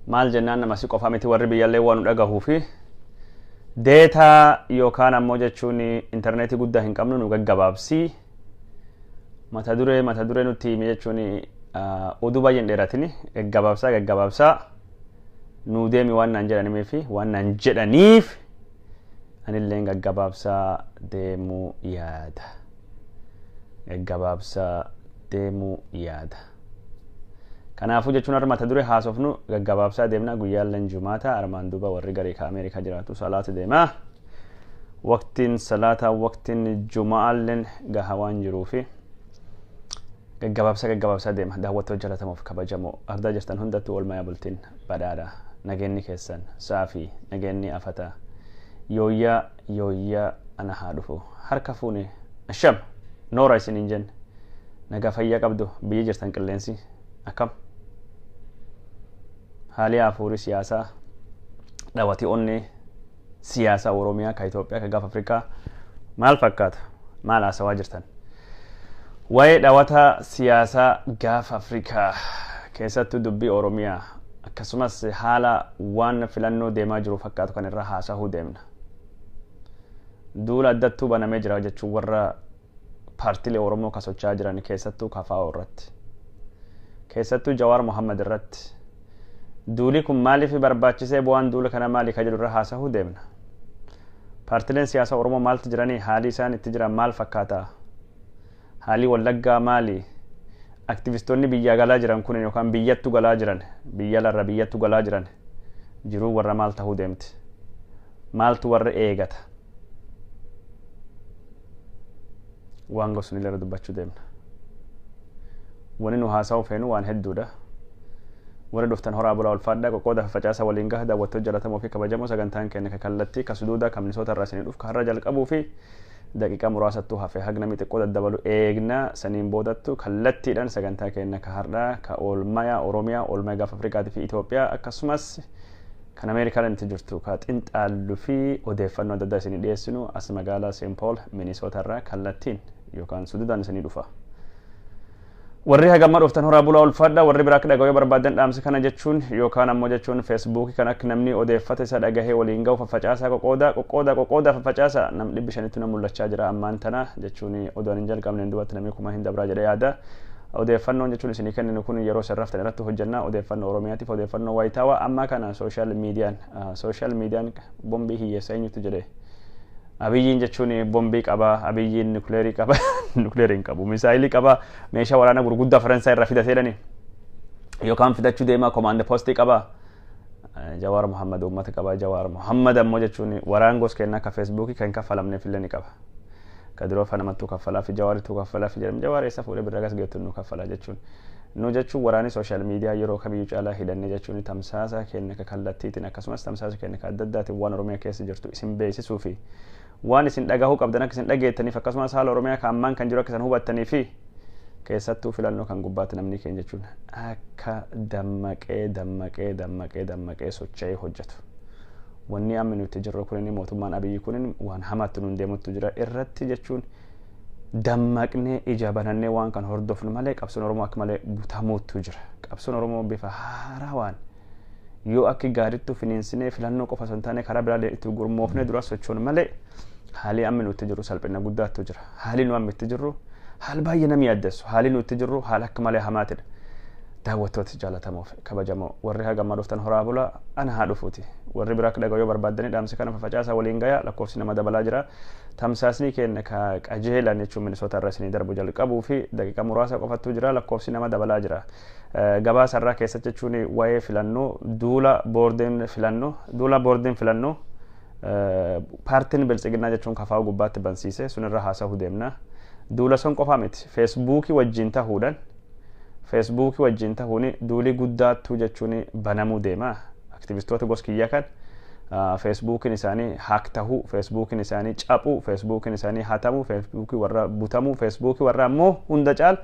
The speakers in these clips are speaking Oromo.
maal jennaan nama si qofa miti warri biyyallee waan dhagahuu fi deetaa yookaan ammoo jechuun interneetii guddaa hin qabnu nu gaggabaabsii mata duree nutti himi jechuun oduu baay'een dheeratini gaggabaabsaa nu deemi waan naan jedhaniif fi waan naan jedhaniif anillee gaggabaabsaa deemuu yaada. Kanaafuu jechuun har'a mata duree haasofnu gaggabaabsaa deemna guyyaalleen Jumaata armaan duuba warri garee ka Ameerikaa jiraatu salaata deema. Waqtiin Jumaalleen gaha waan jiruufi gaggabaabsaa deema. Daawwattoota jaallatamuuf kabajamoo ardaa jirtan hundattuu oolmaa bultiin badhaadha. Nageenyi keessan saafii nageenyi afata yoyaa ana haa dhufu harka fuune asham noora isiniin jenne nagaa fayyaa qabdu biyya jirtan qilleensi akkam haalii afuurii siyaasaa dhawati onni siyaasaa Oromiyaa ka Itoophiyaa ka Gaaf Afrikaa maal fakkaata maal haasawaa jirtan waa'ee dhawata siyaasaa Gaaf Afrikaa keessattuu dubbii Oromiyaa akkasumas haala waan filannoo deemaa jiru fakkaatu kan irraa haasa'uu deemna. Duula addattuu banamee jira jechuun warra paartiilee Oromoo ka socho'aa jiran keessattuu KFO irratti keessattuu Jawaar Mohammad irratti duuli kun maaliif barbaachisee bu'aan duula kana maali ka jedhu irraa haasa'uu deemna. Paartiileen siyaasaa Oromoo maaltu jiranii haalli isaan itti jiran maal fakkaata haalli Wallaggaa maali aktivistoonni biyya galaa jiran kun yookaan biyyattu galaa jiran biyyattu galaa jiran jiruu warra maal ta'uu deemti maaltu warra eegata waan gosni illee dubbachuu deemna. Wani nu haasa'uu feenu waan hedduudha. Warra dhuftan horaa bulaa ulfaadhaa qoqqooda facaasaa waliin gaha daawwattoota jaallatamoo fi kabajamoo sagantaan keenya kallattii kasuduudaa kamnisoota irraa isinii dhufu har'a jalqabuu fi daqiiqaa muraasattuu hafee hagnami xiqqoo daddabalu eegna saniin boodattu kallattiidhaan sagantaa keenya ka har'aa ka oolmaa Oromiyaa oolmaa Gaaf Afrikaatii fi Itoophiyaa akkasumas kan Ameerikaan itti jirtu ka xinxaalluu fi odeeffannoo adda addaa isinii dhiyeessinu as magaalaa St. Paul Minnesota irraa kallattiin yookaan sududaan isinii dhufa. Warri hagamma dhuftan horaa bulaa ulfaadhaa warri biraa akka dhaga'uu barbaadan dhaamsi kana jechuun yookaan ammoo jechuun Facebook kan akka namni odeeffata isa dhagahee waliin ga'u faffacaasaa qoqqoodaa faffacaasaa nam 500 nam mul'achaa jira ammaan tana jechuun odoon hin jalqabneen duubatti namni kuma hin dabraa jedhee yaada. Odeeffannoon jechuun isinii kenninu kun yeroo sarraftan irratti hojjannaa odeeffannoo Oromiyaatiif odeeffannoo wayitaawaa ammaa kana social miidiyaan bombii hiyyeessa eenyutu jedhee Abiyyiin jechuun bombii qaba Abiyyiin nukleerii qaba nukleeriin qabu misaayilii qaba meeshaa waraanaa gurguddaa Faransaay irraa fidateedhani yookaan fidachuu deemaa command post qaba Jawaar Mohammad uummata qaba Jawaar Mohammad ammoo jechuun waraan gos kennaa ka Facebook kan kaffalamneef illee ni qaba Kadiro fanamattuu kaffalaa fi Jawaaritu kaffalaa fi jedhama Jawaar eessa fuudhee biragas geettu nu kaffalaa jechuun nu jechuun waraani social media yeroo kamiyyuu caalaa hidhanne jechuun tamsaasa kenna ka kallattiitiin akkasumas tamsaasa kenna ka adda addaatiin waan Oromiyaa keessa jirtu isin beeksisuu fi waan isin dhagahuu qabdan akka isin dhageettaniif akkasumas haala Oromiyaa kan ammaan kan jiru akka isin hubattanii fi keessattuu filannoo kan gubbaatti namni keenya jechuun akka dammaqee socho'ee hojjetu. Wanni amma nuti jirru kun inni mootummaan Abiyyi kun waan hamaatti nuun deemutti jira irratti jechuun dammaqnee ija banannee waan kan hordofnu malee qabsoon Oromoo akka malee butamuutu jira. Qabsoon Oromoo bifa haaraa waan yoo akka gaariitti finiinsinee filannoo qofa osoo hin taane karaa biraalee itti gurmoofnee dura sochoon malee haalli amma nuti jirru salphina guddaatu jira. Haalli nu amma itti jirru haal baay'ee nama yaaddeessu. Haalli nuti jirru haala akka malee hamaatidha. Daawwattoota jaalatamuuf kabajamoo warri hagammaa dhuftan horaa bulaa ana haa dhufuuti. Warri biraa akka dhaga'uu barbaadanii dhaamsi kana faffacaasaa waliin gayaa lakkoofsi nama dabalaa jira. Tamsaasni keenya ka qajeelan jechuun Minnesota irraa isinii darbu jalqabuu fi daqiiqaa muraasa qofattuu jira lakkoofsi nama dabalaa jira. Gabaasa irraa keessatti jechuun waa'ee filannoo duula boordiin filannoo paartiin biltsiginnaa jechuun KFO gubbaatti bansiise sunirra haasa'uu deemna. Duula sun qofaa miti Feesbuukii wajjin tahuun duulii guddaattuu jechuun banamuu deema. Aktivistoota goskiyyaa kan Feesbuukiin isaanii haak tahuu, Feesbuukiin isaanii cabuu, Feesbuukiin isaanii hatamuu, Feesbuukii warra butamuu, Feesbuukii warra ammoo hunda caal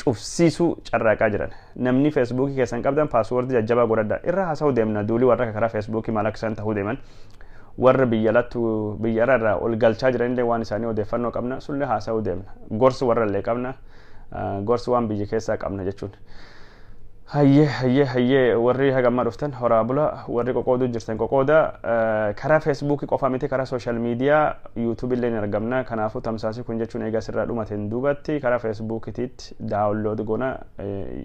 cufsiisuu carraaqaa jiran. Namni Feesbuukii keessan qabdan paaswoordii jajjabaa godhadhaa irra haasa'uu deemna. Duulii warra karaa Feesbuukii maal akka isaan tahuu deeman warra biyya irraa ol galchaa jiranillee waan isaanii odeeffannoo qabna sullee haasa'uu deemna. Gorsi warra illee qabna. Gorsi waan biyya keessaa qabna jechuun. hayyee warri hagamma dhuftan horaa bula warri qoqooduu jirtan qoqooda karaa Facebook qofa miti karaa social media YouTube illee ni argamna kanaafuu tamsaasii kun jechuun eegaa sirraa dhumateen duubatti karaa Facebook tiitti download goona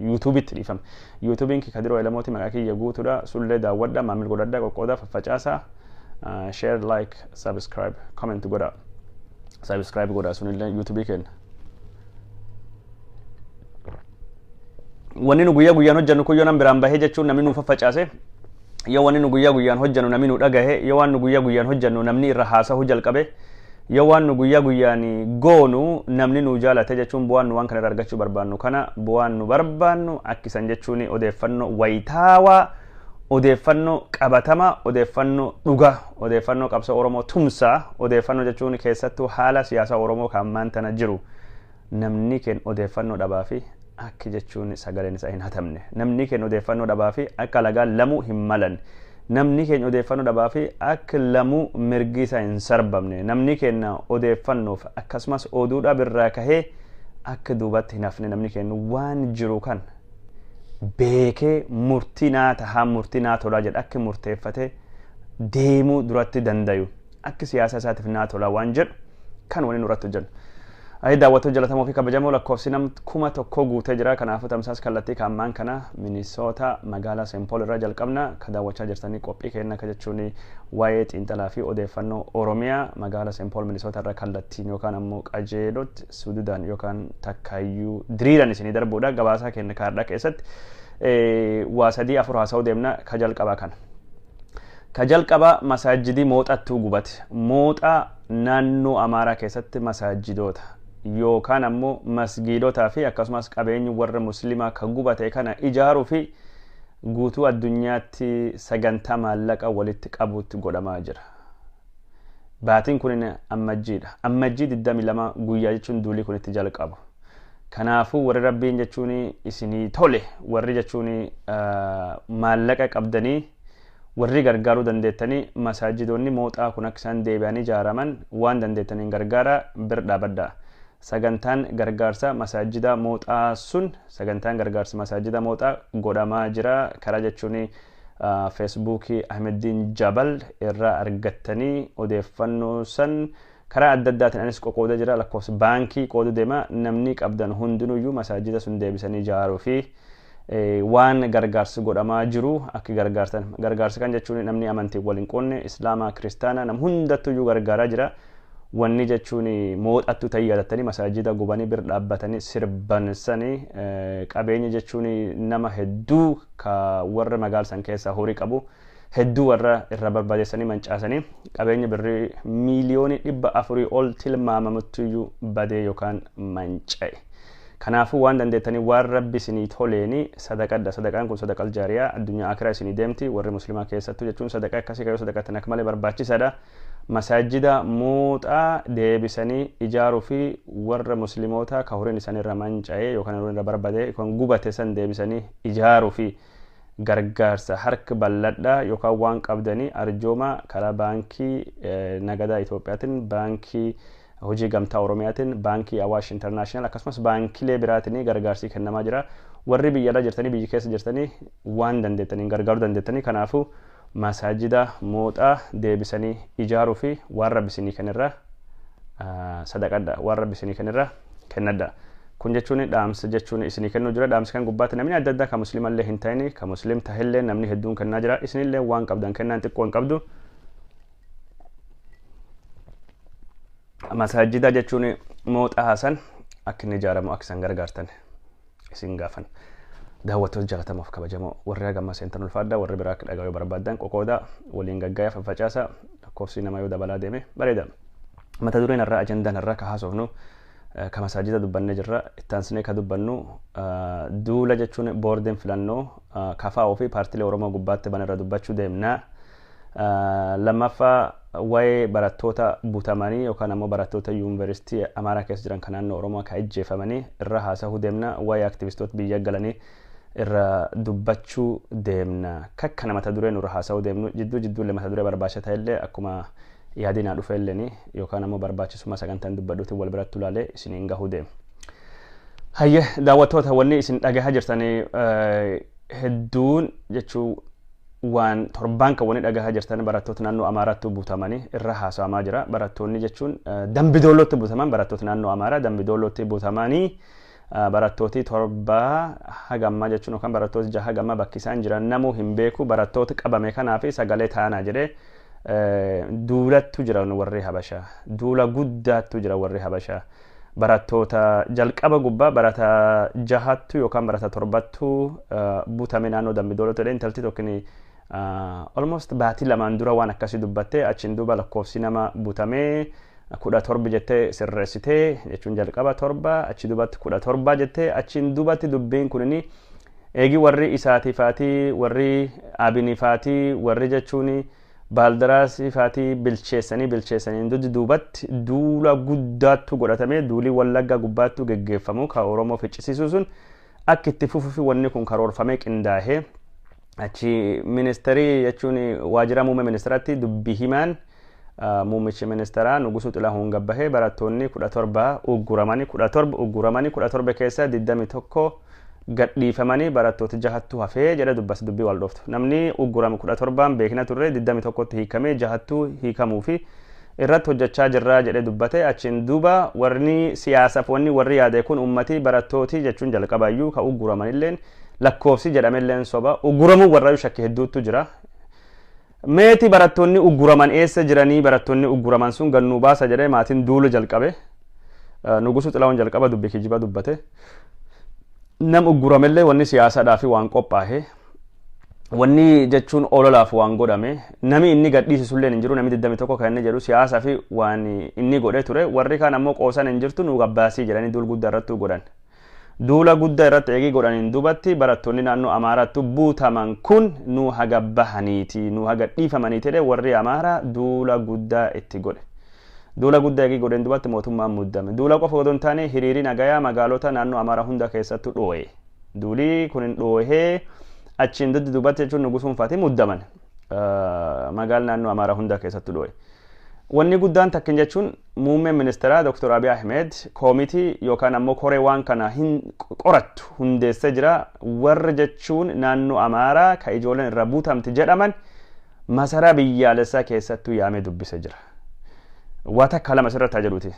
YouTube itti dhiifama YouTubein ki Kadiro Elemooti maqaa kiyya guutuudha sullee daawwadha maamil godhadha qoqooda faffacaasaa share like subscribe comment godha subscribe godha sunillee YouTube kenna wanni nu guyyaa guyyaan hojjannu kun yoo nan biraan bahee jechuun namni nu faffacaase yoo wanni nu guyyaa guyyaan hojjannu namni nu dhagahe yoo waan nu guyyaa guyyaan hojjannu namni irra haasa'uu jalqabe yoo waan nu guyyaa guyyaan goonu namni nu jaalate jechuun bu'aan nu waan kana irraa argachuu barbaannu kana bu'aan nu barbaannu akkisan jechuun odeeffannoo wayitaawaa odeeffannoo qabatama odeeffannoo dhugaa odeeffannoo qabsa Oromoo tumsaa odeeffannoo jechuun keessattuu haala siyaasa Oromoo kan maantana jiru namni keen odeeffannoo dhabaa fi akka jechuun sagaleen isaa hin hatamne namni keenya odeeffannoo dhabaa fi akka lagaan lamuu hin malan namni keenya odeeffannoo dhabaa fi akka lamuu mirgi isaa hin sarbamne namni keenya odeeffannoof akkasumas oduudha birraa kahee akka duubatti hin hafne namni keenya waan jiru kan beekee murtinaa tahaa murtinaa tolaa jedha akka murteeffate deemuu duratti dandayu akka siyaasa isaatiif naa tolaa waan jedhu kan waliin irratti hojjennu ay daawwattoota jalatamoo fi kabajamoo lakkoofsi nam kuma tokko guutee jira kanaafuu tamsaas kallattii kaammaan kana Minnesota magaalaa St. Paul irraa jalqabna ka daawwachaa jirtanii qophii kenna ka jechuun waa'ee xiinxalaa fi odeeffannoo Oromiyaa magaalaa St. Paul Minnesota irraa kallattiin yookaan ammoo qajeelootti sududaan yookaan takkaayyuu diriiran isinii darbuudha gabaasaa kenna kaardhaa keessatti waa sadii afur haasa'uu deemna ka jalqabaa kana ka jalqabaa masaajidii mooxattuu gubate mooxaa naannoo Amaaraa keessatti masaajidoota yookaan ammoo masgiidotaa fi akkasumas qabeenyi warra muslimaa kan gubate kana ijaaruu fi guutuu addunyaatti sagantaa maallaqa walitti qabuutti godhamaa jira. Baatiin kun ammajjiidha. Ammajjii 22 guyyaa jechuun duulii kun itti jalqabu. Kanaafuu warri rabbiin jechuun isinii tole warri jechuun maallaqa qabdanii warri gargaaruu dandeettanii masaajidoonni mooxaa kun akka isaan deebi'anii ijaaraman waan dandeettaniin gargaara bir dhaabadda. Sagantaan gargaarsa masaajida mooxaa sun sagantaan gargaarsa masaajida mooxaa godhamaa jira karaa jechuun Facebook Ahmeddiin Jabal irraa argattanii odeeffannoo san karaa adda addaatiin anis qoqooda jira lakkoofsa baankii qoodu deema namni qabdan hundinuyyuu masaajida sun deebisanii ijaaruu fi waan gargaarsi godhamaa jiru akka gargaarsa kan jechuun namni amantii waliin qoonne islaamaa kiristaanaa nam hundattuyyuu gargaaraa jira wanni jechuun mooxattu tayyaadatanii masaajida gubanii bir dhaabbatanii sirbansanii qabeenya jechuun nama hedduu ka warra magaalsan keessaa horii qabu hedduu warra irra barbaadeessanii mancaasanii qabeenya birrii miiliyoonii 400 ol tilmaamamuttuyyu badee yookaan manca'e. Kanaafuu waan dandeettanii waan rabbi isinii toleeni sadaqadha sadaqaan kun sadaqal jaariyaa addunyaa akiraa isinii deemti warri muslimaa keessattuu jechuun sadaqa akkasii kayoo sadaqatan akka malee barbaachisaadha. Masaajida mooxaa deebisanii ijaaruu fi warra muslimoota ka horiin isaanii irra manca'ee yookaan horiin irra barbadee yookaan gubate san deebisanii ijaaruu fi gargaarsa harka bal'adhaa yookaan waan qabdanii arjooma karaa baankii nagadaa Itoophiyaatiin baankii hojii gamtaa Oromiyaatiin baankii Awaash International akkasumas baankilee biraatiin gargaarsi kennamaa jira warri biyyarra jirtanii biyyi keessa jirtanii waan dandeettaniin gargaaruu dandeettanii kanaafuu masaajida mooxaa deebisanii ijaaruu fi waan rabbi isinii kennerra sadaqadha waan rabbi isinii kennerra kennadha kun jechuun dhaamsa jechuun isinii kennuu jira dhaamsa kan gubbaatti namni adda addaa ka muslimallee hin ta'ini ka muslim tahillee namni hedduun kennaa jira isinillee waan qabdan kennaan xiqqoo hin qabdu masaajida jechuun mooxaa hasan akka inni ijaaramu akka isaan gargaartan isin gaafan daawwattoota jalatamuuf kabajamoo warri hagamma seentan ulfaadhaa warri biraa akka dhaga'uu barbaadan qoqooda waliin gaggaaya faffacaasa lakkoofsi nama yoo dabalaa deeme bareeda mata dureen irraa ajandaan irraa ka haasofnu ka masaajida dubbannee jirra ittaansnee ka dubbannu duula jechuun boordeen filannoo kafaa'uu fi paartilee Oromoo gubbaatti bana irra dubbachuu deemna lammaffaa waa'ee barattoota butamanii yookaan ammoo barattoota yuunivarsiitii Amaaraa keessa jiran kan naannoo Oromoo ka ijjeefamanii irra haasa'uu deemna waa'ee aktivistoota biyya galanii irra dubbachuu deemna kakkana mata dureen irra haasa'uu deemnu jidduu mata duree barbaachisaa ta'ellee akkuma yaadinaa dhufeelleen yookaan ammoo barbaachisummaa sagantaan dubbadhuutiin wal biratti ulaalee isiniin gahuu deema. Hayya daawwattoota wanni isin dhagahaa jirtanii hedduun jechuu waan torbaan kan wanni dhagahaa jirtan barattoota naannoo Amaaraatti buutamanii irra haasawamaa jira. Barattoonni jechuun Dambidoolootti buutaman barattoota naannoo Amaaraa Dambidoolootti buutamanii barattooti torba hagamma jechuun yookaan barattooti jaha hagamma bakki isaan jiran namuu hin beeku barattoota qabame kanaa fi sagalee taanaa jedhee duulattu jira warri Habashaa. Duula guddaattu jira warri Habashaa. Barattoota jalqaba gubbaa barata jahattu yookaan barata torbattu buutame naannoo Dambidoolootti jedhee intalti tokkini almost baatii lamaan dura waan akkasii dubbattee achiin duuba lakkoofsi nama buutamee 17 jettee sirreessitee jechuun jalqaba torba achi duubatti 17 jettee achiin duubatti dubbiin kunini eegi warri isaatiifaatii warri abiniifaatii warri jechuun baaldaraasiifaatii bilcheessanii duubatti duula guddaattu godhatamee duulii Wallaggaa gubbaattu geggeeffamu ka Oromoo ficcisiisuu sun akka itti fufuufi wanni kun karoorfamee qindaahee achi ministeerii jechuun waajjira muummee ministeeraatti dubbii himaan muummichi ministeeraa Nugusuu Xilahuun Gabbahee barattoonni 17 ugguramanii 17 keessa 21 gadhiifamanii barattoota jahattu hafee jedha dubbas dubbii wal dhoftu. Namni uggurame 17 beekna turre 21tti hiikamee jahattu hiikamuu fi irratti hojjechaa jirra jedhe dubbate achiin duuba warri siyaasaaf wanni warri yaade kun ummati barattooti jechuun jalqabayyuu ka ugguramanilleen lakkoofsi jedhamelleen soba ugguramuu warra shakkii hedduutu jira. Meeti barattoonni ugguraman eessa jiranii barattoonni ugguraman sun gannuu baasa jedhee maatiin duulu jalqabe Nugusuu Xilahuun jalqaba dubbii kijiba dubbate. Nam ugguramellee wanni siyaasaadhaaf waan qophaa'e wanni jechuun ololaaf waan godhame nami inni gadhiisullee hin jiru nami 21 kan inni jedhu siyaasaa fi waan inni godhe ture warri kaan ammoo qoosan hin jirtu nu gabbaasii jedhanii duul guddaa irratti godhan. Duula guddaa irratti eegii godhaniin duubatti barattoonni naannoo Amaaraatti buutaman kun nu haga bahaniiti nu haga dhiifamaniiti jedhee warri Amaaraa duula guddaa itti godhe. Duula guddaa eegii godheen duubatti mootummaan muddame. Duula qofa odoo hin taane hiriirii nagayaa magaalota naannoo Amaaraa hunda keessattu dhoo'e. Duulii kun hin dhoo'ee achiin duubatti jechuun Nugusuun fa'aatii muddaman magaala naannoo Amaaraa hunda keessattu dhoo'e. Wanni guddaan takkin jechuun muummeen ministeeraa Dr. Abiy Ahmed koomitii yookaan ammoo koree waan kana hin qorattu hundeessee jira. Warri jechuun naannoo Amaaraa ka ijoolleen irra buutamti jedhaman masaraa biyyaalessaa keessattuu yaamee dubbisee jira. Wata kalama sirratti jedhuti.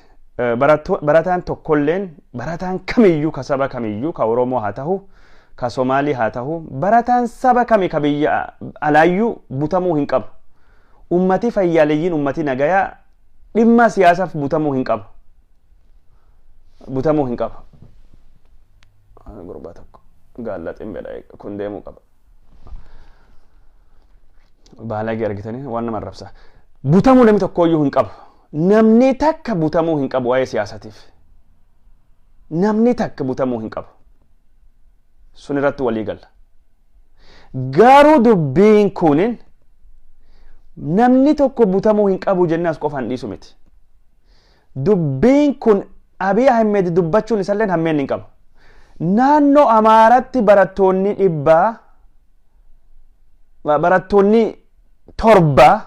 Barataan tokkolleen barataan kamiyyuu ka saba kamiyyuu ka Oromoo haa ta'u ka Somaalii haa ta'u barataan saba kamii ka biyya alaayyuu butamuu hin qabu. Ummati fayyaaleyyiin ummati nagayaa dhimma siyaasaaf butamuu hin qabu. Butamuu hin qabu. Gurbaa tokko gaallaxiin bedha kun deemuu qaba. Baalagii argitanii waan nama arrabsa. Butamuu namni tokkooyyuu hin qabu. Namni takka butamuu hin qabu waa'ee siyaasatiif. Namni takka butamuu hin qabu. Sun irratti walii galla. Garuu dubbiin kunin namni tokko butamuu hin qabu jennaas qofaan dhiisu miti. Dubbiin kun Abiy Ahmed dubbachuun isalleen hammeen hin qabu. Naannoo Amaaratti barattoonni torba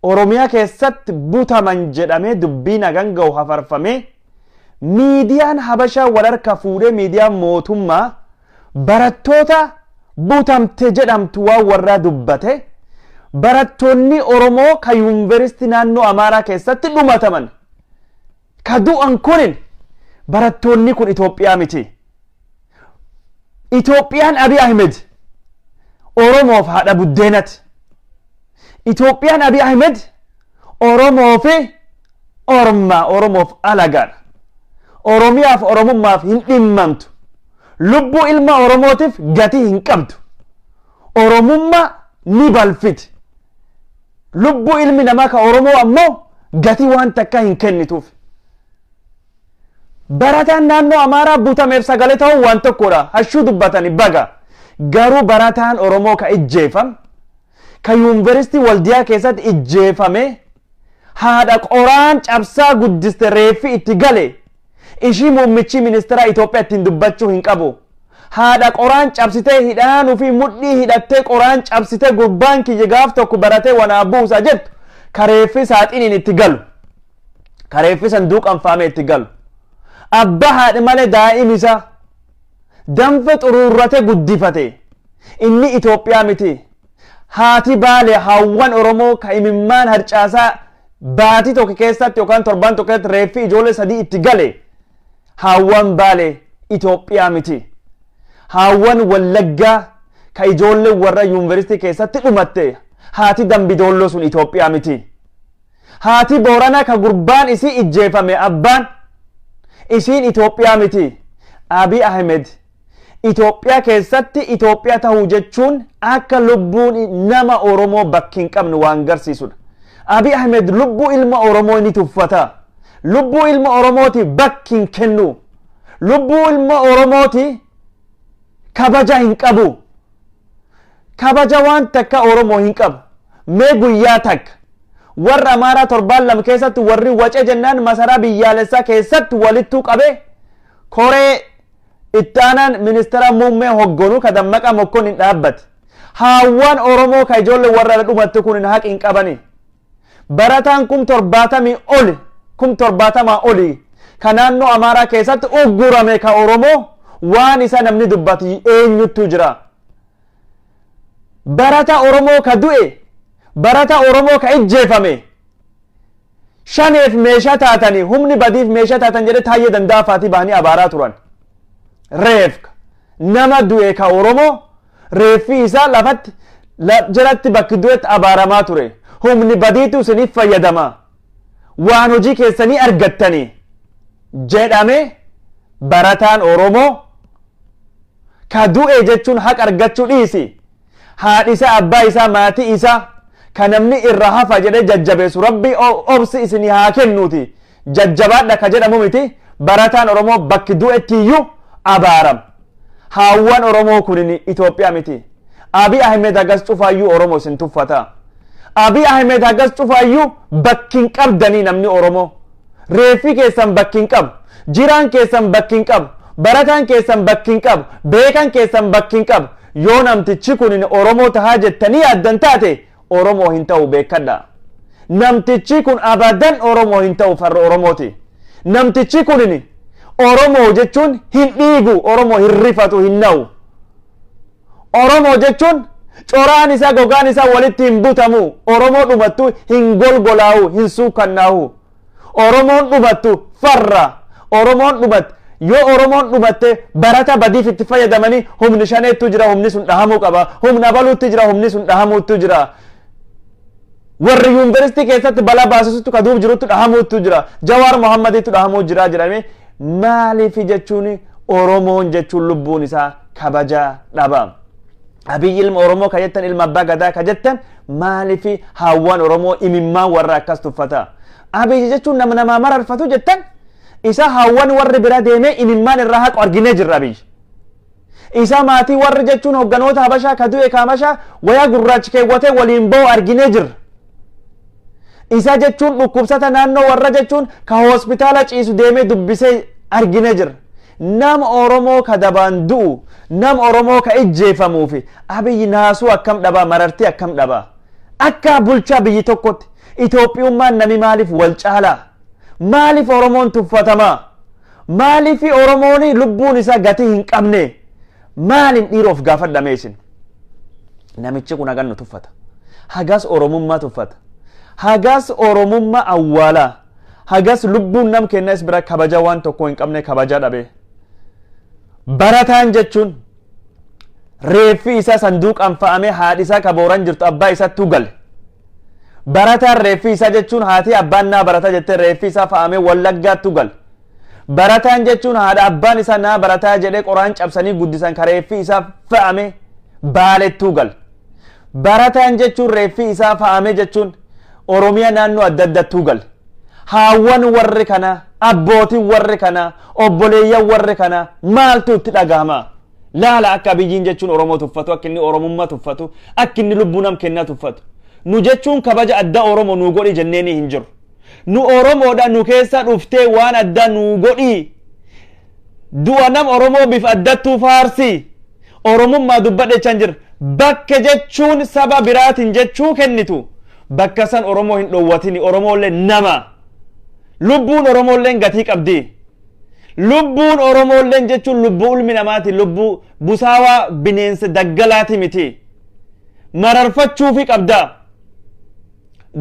Oromiyaa keessatti butaman jedhamee dubbii nagaan ga'u hafarfamee miidiyaan Habashaa wal harka fuudhee miidiyaan mootummaa barattoota butamte jedhamtu waan warraa dubbate barattoonni Oromoo ka yuunivarsiitii naannoo Amaaraa keessatti dhumataman ka du'an kunin barattoonni kun Itoophiyaa miti. Itoophiyaan Abiy Ahmed Oromoof haadha buddeenati. Itoophiyaan Abiy Ahmed Oromoo fi Oromoof alagaadha. Oromiyaaf Oromummaaf hin dhimmamtu. Lubbuu ilma Oromootiif gatii hin qabdu. Oromummaa ni balfiti. Lubbuu ilmi namaa ka Oromoo ammoo gatii waan takka hin kennituuf. Barataan naannoo Amaaraa butameef sagalee ta'uu waan tokkodha. Hashuu dubbatani baga. Garuu barataan Oromoo ka ijjeefame ka yuunivarsiitii Waldiyaa keessatti ijjeefame haadha qoraan cabsaa guddiste reeffi itti gale ishii muummichi ministeera Itoophiyaa ittiin dubbachuu hin qabu. Haadha qoraan cabsitee hidhaan ofii mudhii hidhattee qoraan cabsitee gurbaan kiyya gaaf tokko baratee wanaa buusa jettu ka reeffi saaxiniin itti galu ka reeffi sanduuqan faame itti galu abbaa haadha malee daa'im isa danfa xuruurrate guddifate inni Itoophiyaa miti. Haati baale hawwan Oromoo ka imimmaan harcaasaa baatii tokko keessatti yookaan torban tokko keessatti reeffi ijoollee sadii itti gale hawwan baale Itoophiyaa miti. Hawwan Wallaggaa ka ijoollee warra yuunivarsiitii keessatti dhumatte haati Dambidolloo sun Itoophiyaa miti. Haati Booranaa ka gurbaan isii ijjeefame abbaan isiin Itoophiyaa miti. Abiy Ahmed Itoophiyaa keessatti Itoophiyaa tahuu jechuun akka lubbuun nama Oromoo bakki hin qabne waan garsiisudha. Abiy Ahmed lubbuu ilma Oromoo ni tuffata. Lubbuu ilma Oromooti bakki hin kennu. Lubbuu ilma Oromooti kabaja hin qabu. Kabaja waan takka Oromoo hin qabu. Mee guyyaa takka warra Amaaraa torbaan lama keessatti warri wacee jennaan masaraa biyyaalessaa keessatti walittuu qabe koree ittaanaan ministeera muummee hoggonu ka Dammaqa Mokkonnin dhaabbate. Hawwan Oromoo ka ijoollee warra dhumatte kun hin haqi hin qabani. Barataan 70,000 oli ka naannoo Amaaraa keessatti uggurame ka Oromoo waan isa namni dubbatu eenyuttu jira. Barata Oromoo ka du'e, barata Oromoo ka ijjeefame shaneef meeshaa taatanii humni badiif meeshaa taatan jedhe Taayyee Danda'aa bahanii abaaraa turan. Reef nama du'e ka Oromoo reeffi isaa lafatti jalatti bakki du'etti abaaramaa ture. Humni badiitu isiniif fayyadama waan hojii keessanii argattanii jedhame barataan Oromoo ka du'e jechuun haqa argachuu dhiisi. Haadhi isaa abbaa isaa maatii isaa ka namni irra hafa jedhee jajjabeessu rabbi obsi isinii haa kennuuti jajjabaadha ka jedhamu miti. Barataan Oromoo bakki du'ettiyyuu abaaram. Hawwan Oromoo kunin Itoophiyaa miti. Abiy Ahmed hagas cufaayyuu Oromoo isin tuffata. Abiy Ahmed hagas cufaayyuu bakki hin qabdanii namni Oromoo. Reeffi keessan bakki hin qabu. Jiraan keessan bakki hin qabu. Barataan keessan bakki hin qabu. Beekan keessan bakki hin qabu. Yoo namtichi kunin Oromoo tahaa jettanii yaaddan taate Oromoo hin ta'u beekadha. Namtichi kun abadan Oromoo hin ta'u farra Oromooti. Namtichi kunin Oromoo jechuun hin dhiigu, Oromoo hin rifatu, hin na'u. Oromoo jechuun coraan isaa gogaan isaa walitti hin butamu. Oromoo dhumattu hin golgolaa'u, hin suukannaa'u. Oromoon dhumattu farra. Oromoon dhumattu yoo Oromoon dhumatte barata badiif itti fayyadamanii humni shaneettu jira, humni sun dhahamuu qaba. Humna baluutti jira, humni sun dhahamuutu jira. Warri yuunivarsiitii keessatti balaa baasisutti ka duub jirutti dhahamuutu jira. Jawaar Mohammadiitu dhahamuu jira jedhame. Maaliif jechuun Oromoon jechuun lubbuun isaa kabaja dhaba. Abiy ilma Oromoo ka jettan ilma abbaa gadaa ka jettan maaliif hawwan Oromoo imimmaan warra akkas tuffata. Abiy jechuun nama namaa mararfatu jettan isa hawwan warri bira deemee imimmaan irraa haqu arginee jirra. Abiy isa maatii warri jechuun hogganoota Habashaa ka du'e ka Habashaa wayaa gurraachi keewwatee waliin ba'u arginee jirra. Isa jechuun dhukkubsata naannoo warra jechuun ka hospitaala ciisu deemee dubbisee arginee jirra. Nama Oromoo ka dabaan du'u, nama Oromoo ka ijjeefamuufi Abiy naasuu akkam dhaba, marartii akkam dhaba. Akka bulchaa biyyi tokkotti Itoophiyummaan nami maaliif wal caalaa? Maaliif Oromoon tuffatamaa? Maaliif Oromoon lubbuun isaa gatii hin qabne? Maaliin dhiiroof gaafadhame isin? Namichi kun hagan nu tuffata. Hagas Oromummaa tuffata. Hagas Oromummaa awwaalaa. Hagas lubbuun nam kennas bira kabaja waan tokko hin qabne kabaja dhabe. Barataan jechuun reeffi isaa sanduuqaan fa'amee haadhi isaa ka Booran jirtu abbaa isaatti gale. Barataan reeffi isaa jechuun haati abbaan naa barata jettee reeffi isaa fa'amee Wallaggaatti gale. Barataan jechuun haadha abbaan isaa naa barataa jedhee qoraan cabsanii guddisan ka reeffi isaa fa'amee Baaleetti gale. Barataan jechuun reeffi isaa fa'amee jechuun Oromiyaa naannoo adda addaatti gale. Hawwan warri kana, abbootiin warri kana, obboleeyyan warri kana maaltu itti dhagahama? Laala akka Abiyyiin jechuun Oromoo tuffatu, akka inni Oromummaa tuffatu, akka inni lubbuu nam kennaa tuffatu. Nu jechuun kabaja addaa Oromoo nu godhi jenneeni hin jiru. Nu Oromoodha nu keessa dhuftee waan addaa nu godhi. Du'a nam Oromoo bifa addattuu faarsi. Oromummaa dubbadhechan jira. Bakka jechuun saba biraatiin jechuu kennitu. Bakka san Oromoo hin dhoowwatini. Oromoollee nama. Lubbuun Oromoolleen gatii qabdi. lubbuun Oromoolleen jechuun lubbuu ilmi namaati, lubbuu busaawaa bineensa daggalaati miti. Mararfachuufi qabda.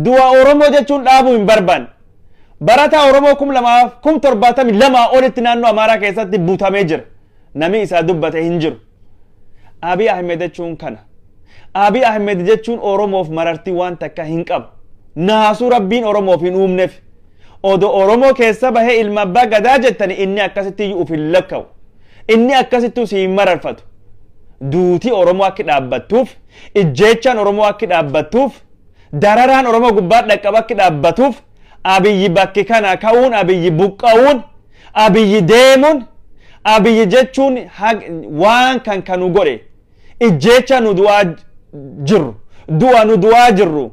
Du'a Oromoo jechuun dhaabuu hin barbaanne. Barataa Oromoo 2072 olitti naannoo Amaaraa keessatti butamee jira. Namni isaa dubbate hin jiru. Abiy Ahmed jechuun kana. Abiy Ahmed jechuun Oromoof marartii waan takka hin qabu. Naasuu Rabbiin Oromoof hin uumneef. Odo Oromoo keessa bahee ilma abbaa gadaa jettani inni akkasitti uf hin lakkaa'u. Inni akkasitti si hin mararfatu. Duutii Oromoo akka dhaabbattuuf, ijjeechaan Oromoo akka dhaabbattuuf, dararaan Oromoo gubbaa dhaqqaba akka dhaabbatuuf, Abiyyi bakki kana ka'uun, Abiyyi buqqa'uun, Abiyyi deemuun, Abiyyi jechuun waan kan kanu godhe. Ijjeecha nu du'aa jirru, du'a nu du'aa jirru,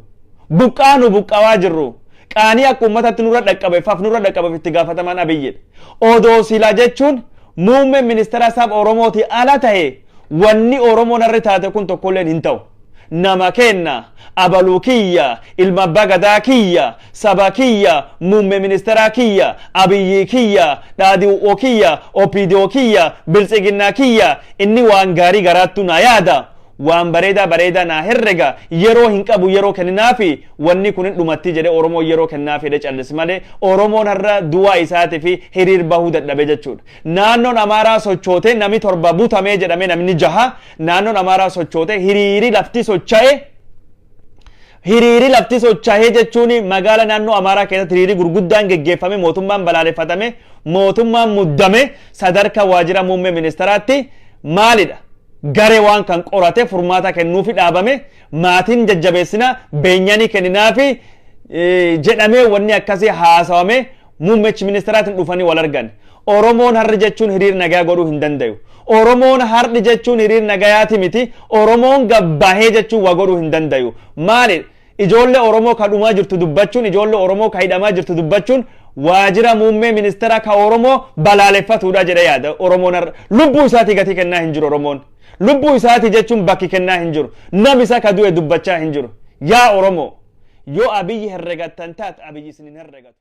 buqqaa nu buqqawaa jirru. Qaanii akka uummatatti nurra dhaqqabe, faf nurra dhaqqabeef itti gaafatamaan Abiyyidha. Odoo sila jechuun muummeen ministeera saba Oromooti ala ta'e wanni Oromoon irra taate kun tokkolleen hin ta'u. Nama kenna, abaluu kiyya, ilma abbaa gadaa kiyya, saba kiyya, muummee ministeera kiyya, Abiyyi kiyya, dhaadhiiwwan kiyya, OPDO kiyya, biltsiginnaa kiyya, inni waan gaarii garaattu na yaada. Waan bareedaa na herrega yeroo hin qabu yeroo kenninaafi wanni kun dhumatti jedhe Oromoo yeroo kennaafi de callis malee Oromoon har'a du'a isaati fi hiriir bahuu dadhabe jechuudha. Naannoon Amaaraa sochoote namni 7 butamee jedhame namni 6 naannoon Amaaraa sochoote hiriiri lafti socha'ee jechuun magaala naannoo Amaaraa keessatti hiriiri gurguddaan geggeeffame mootummaan balaaleffatame mootummaan muddame sadarkaa waajjira muummee ministeeraatti maalidha? Garee waan kan qorate furmaata kennuufi dhaabame maatiin jajjabeessina beenyanii kenninaafi jedhamee wanni akkasii haasawame muummechi ministeeraatiin dhufanii wal argan. Oromoon har'i jechuun hiriir nagaa godhuu hin danda'u. Oromoon har'i jechuun hiriir nagayaati miti. Oromoon gabbahee jechuun waa godhuu hin danda'u. Maali? Ijoollee Oromoo ka dhumaa jirtu dubbachuun, ijoollee Oromoo ka hidhamaa jirtu dubbachuun waajjira muummee ministeera ka Oromoo balaaleffatuudha jedhe yaada. Oromoon har'a lubbuu isaati gatii kennaa hin jiru Oromoon. Lubbuu isaati jechuun bakki kennaa hin jiru. Nam isa ka du'e dubbachaa hin jiru. Yaa Oromoo yoo Abiyyi herregattan taate Abiyyi isin hin herregatu.